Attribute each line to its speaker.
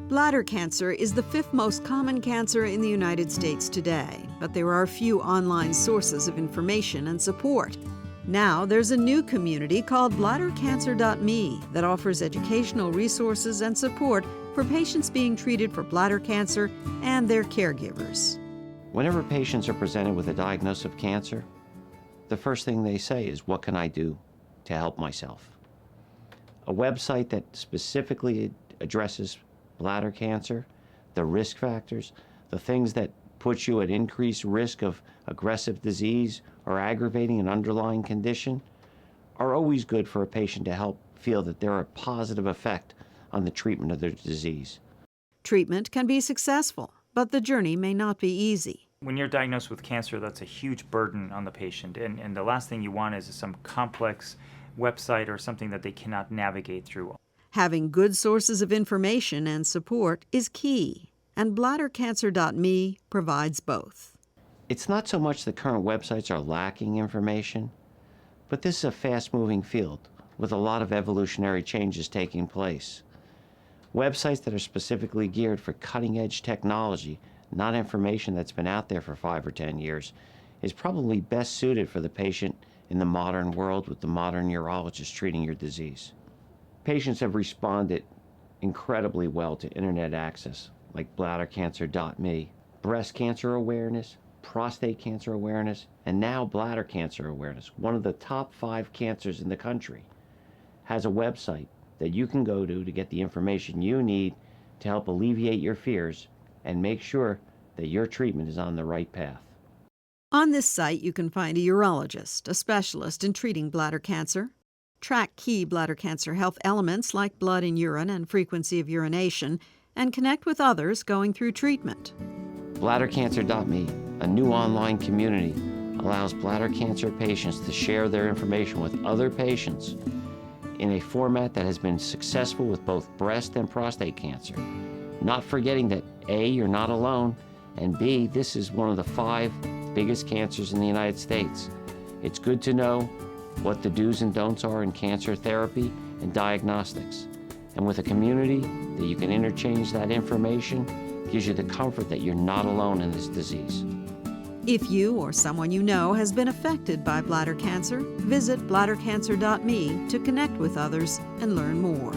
Speaker 1: Bladder cancer is the fifth most common cancer in the United States today, but there are few online sources of information and support. Now there's a new community called bladdercancer.me that offers educational resources and support for patients being treated for bladder cancer and their caregivers.
Speaker 2: Whenever patients are presented with a diagnosis of cancer, the first thing they say is, "What can I do to help myself?" A website that specifically addresses bladder cancer, the risk factors, the things that put you at increased risk of aggressive disease or aggravating an underlying condition, are always good for a patient to help feel that they're a positive effect on the treatment of their disease.
Speaker 1: Treatment can be successful, but the journey may not be easy.
Speaker 3: When you're diagnosed with cancer, that's a huge burden on the patient, and the last thing you want is some complex website or something that they cannot navigate through.
Speaker 1: Having good sources of information and support is key, and bladdercancer.me provides both.
Speaker 2: It's not so much that current websites are lacking information, but this is a fast-moving field with a lot of evolutionary changes taking place. Websites that are specifically geared for cutting-edge technology, not information that's been out there for 5 or 10 years, is probably best suited for the patient in the modern world with the modern urologist treating your disease. Patients have responded incredibly well to internet access, like bladdercancer.me, breast cancer awareness, prostate cancer awareness, and now bladder cancer awareness, one of the top 5 cancers in the country, has a website that you can go to get the information you need to help alleviate your fears and make sure that your treatment is on the right path.
Speaker 1: On this site, you can find a urologist, a specialist in treating bladder cancer, track key bladder cancer health elements like blood in urine and frequency of urination, and connect with others going through treatment.
Speaker 2: Bladdercancer.me, a new online community, allows bladder cancer patients to share their information with other patients in a format that has been successful with both breast and prostate cancer. Not forgetting that A, you're not alone, and B, this is one of the 5 biggest cancers in the United States. It's good to know what the do's and don'ts are in cancer therapy and diagnostics. And with a community that you can interchange that information, gives you the comfort that you're not alone in this disease.
Speaker 1: If you or someone you know has been affected by bladder cancer, visit bladdercancer.me to connect with others and learn more.